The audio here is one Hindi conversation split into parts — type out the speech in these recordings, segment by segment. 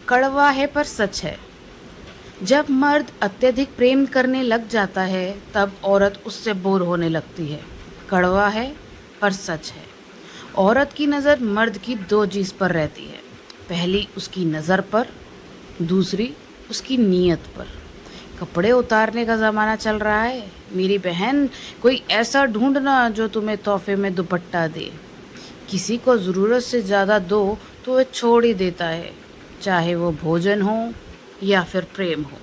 कड़वा है पर सच है। जब मर्द अत्यधिक प्रेम करने लग जाता है तब औरत उससे बोर होने लगती है। कड़वा है पर सच है। औरत की नज़र मर्द की दो चीज़ पर रहती है। पहली उसकी नज़र पर, दूसरी उसकी नीयत पर। कपड़े उतारने का ज़माना चल रहा है मेरी बहन, कोई ऐसा ढूंढना जो तुम्हें तोहफे में दुपट्टा दे। किसी को ज़रूरत से ज़्यादा दो तो वह छोड़ ही देता है, चाहे वो भोजन हो या फिर प्रेम हो।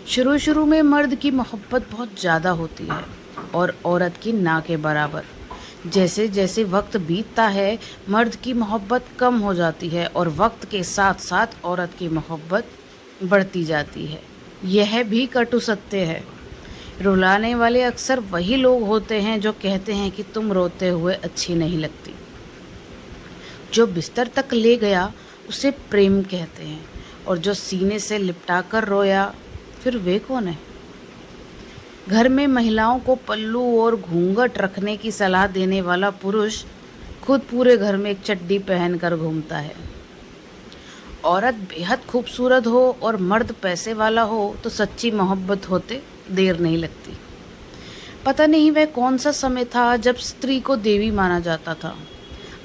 शुरू शुरू में मर्द की मोहब्बत बहुत ज़्यादा होती है और औरत की ना के बराबर। जैसे जैसे वक्त बीतता है मर्द की मोहब्बत कम हो जाती है और वक्त के साथ साथ औरत की मोहब्बत बढ़ती जाती है। यह भी कटु सत्य है। रुलाने वाले अक्सर वही लोग होते हैं जो कहते हैं कि तुम रोते हुए अच्छी नहीं लगती। जो बिस्तर तक ले गया उसे प्रेम कहते हैं, और जो सीने से लिपटा कर रोया फिर वे कौन है? घर में महिलाओं को पल्लू और घूंघट रखने की सलाह देने वाला पुरुष खुद पूरे घर में एक चड्डी पहनकर घूमता है। औरत बेहद खूबसूरत हो और मर्द पैसे वाला हो तो सच्ची मोहब्बत होते देर नहीं लगती। पता नहीं वह कौन सा समय था जब स्त्री को देवी माना जाता था।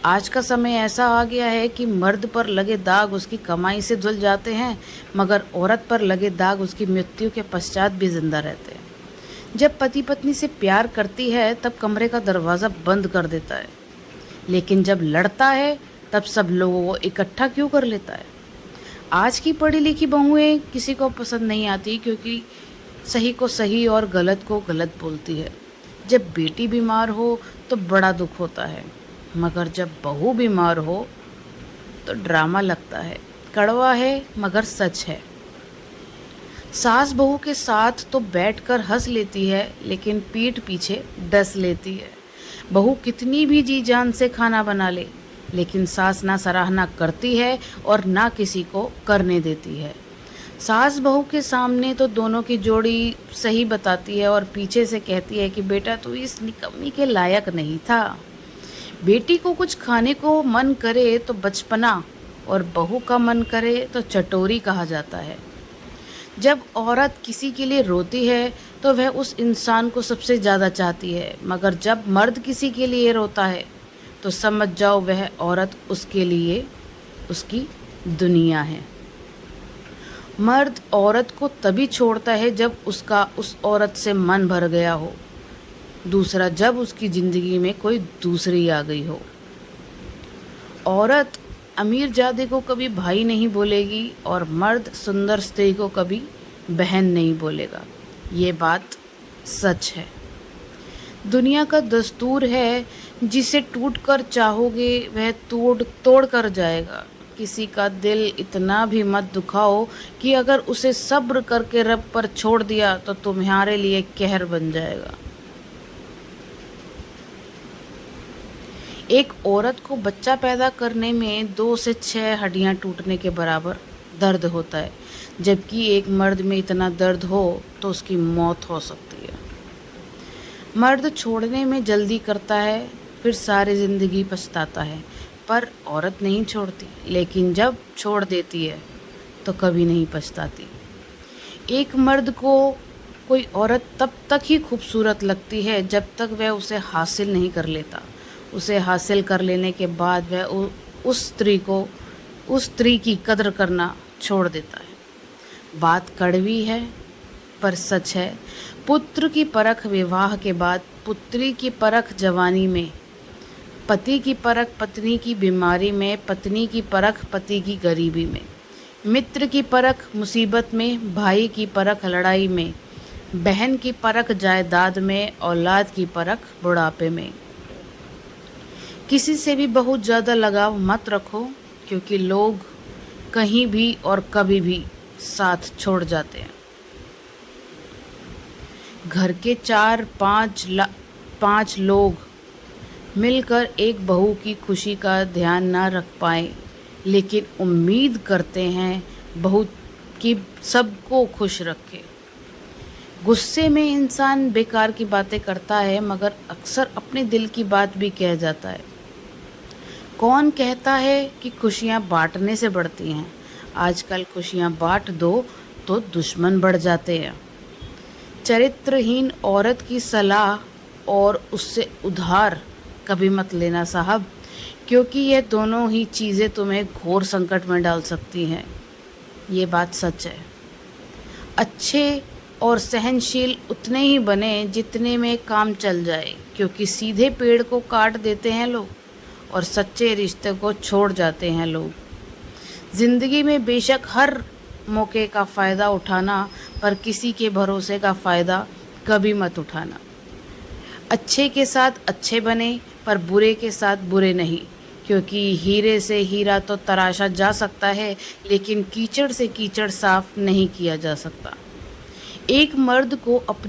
आज का समय ऐसा आ गया है कि मर्द पर लगे दाग उसकी कमाई से धुल जाते हैं, मगर औरत पर लगे दाग उसकी मृत्यु के पश्चात भी जिंदा रहते हैं। जब पति पत्नी से प्यार करती है तब कमरे का दरवाज़ा बंद कर देता है, लेकिन जब लड़ता है तब सब लोगों को इकट्ठा क्यों कर लेता है? आज की पढ़ी लिखी बहुएं किसी को पसंद नहीं आती, क्योंकि सही को सही और गलत को गलत बोलती है। जब बेटी बीमार हो तो बड़ा दुख होता है, मगर जब बहू बीमार हो तो ड्रामा लगता है। कड़वा है मगर सच है। सास बहू के साथ तो बैठकर हंस लेती है, लेकिन पीठ पीछे डस लेती है। बहू कितनी भी जी जान से खाना बना ले, लेकिन सास ना सराहना करती है और ना किसी को करने देती है। सास बहू के सामने तो दोनों की जोड़ी सही बताती है और पीछे से कहती है कि बेटा तू इस निकम्मी के लायक नहीं था। बेटी को कुछ खाने को मन करे तो बचपना, और बहू का मन करे तो चटोरी कहा जाता है। जब औरत किसी के लिए रोती है तो वह उस इंसान को सबसे ज़्यादा चाहती है, मगर जब मर्द किसी के लिए रोता है तो समझ जाओ वह औरत उसके लिए उसकी दुनिया है। मर्द औरत को तभी छोड़ता है जब उसका उस औरत से मन भर गया हो, दूसरा जब उसकी ज़िंदगी में कोई दूसरी आ गई हो। औरत अमीरजादे को कभी भाई नहीं बोलेगी और मर्द सुंदर स्त्री को कभी बहन नहीं बोलेगा। ये बात सच है। दुनिया का दस्तूर है, जिसे टूट कर चाहोगे वह तोड़ कर जाएगा। किसी का दिल इतना भी मत दुखाओ कि अगर उसे सब्र करके रब पर छोड़ दिया तो तुम्हारे लिए कहर बन जाएगा। एक औरत को बच्चा पैदा करने में 2 से 6 हड्डियां टूटने के बराबर दर्द होता है, जबकि एक मर्द में इतना दर्द हो तो उसकी मौत हो सकती है। मर्द छोड़ने में जल्दी करता है, फिर सारी ज़िंदगी पछताता है, पर औरत नहीं छोड़ती, लेकिन जब छोड़ देती है तो कभी नहीं पछताती। एक मर्द को कोई औरत तब तक ही खूबसूरत लगती है जब तक वह उसे हासिल नहीं कर लेता। उसे हासिल कर लेने के बाद वह उस स्त्री की कदर करना छोड़ देता है। बात कड़वी है पर सच है। पुत्र की परख विवाह के बाद, पुत्री की परख जवानी में, पति की परख पत्नी की बीमारी में, पत्नी की परख पति की गरीबी में, मित्र की परख मुसीबत में, भाई की परख लड़ाई में, बहन की परख जायदाद में, औलाद की परख बुढ़ापे में। किसी से भी बहुत ज़्यादा लगाव मत रखो, क्योंकि लोग कहीं भी और कभी भी साथ छोड़ जाते हैं। घर के 4-5 लोग मिलकर एक बहू की खुशी का ध्यान ना रख पाए, लेकिन उम्मीद करते हैं बहू की सबको खुश रखे। गुस्से में इंसान बेकार की बातें करता है, मगर अक्सर अपने दिल की बात भी कह जाता है। कौन कहता है कि खुशियाँ बांटने से बढ़ती हैं? आजकल खुशियाँ बाँट दो तो दुश्मन बढ़ जाते हैं। चरित्रहीन औरत की सलाह और उससे उधार कभी मत लेना साहब, क्योंकि ये दोनों ही चीज़ें तुम्हें घोर संकट में डाल सकती हैं। ये बात सच है। अच्छे और सहनशील उतने ही बने जितने में काम चल जाए, क्योंकि सीधे पेड़ को काट देते हैं लोग और सच्चे रिश्ते को छोड़ जाते हैं लोग। ज़िंदगी में बेशक हर मौके का फ़ायदा उठाना, पर किसी के भरोसे का फ़ायदा कभी मत उठाना। अच्छे के साथ अच्छे बने, पर बुरे के साथ बुरे नहीं, क्योंकि हीरे से हीरा तो तराशा जा सकता है, लेकिन कीचड़ से कीचड़ साफ नहीं किया जा सकता। एक मर्द को अपनी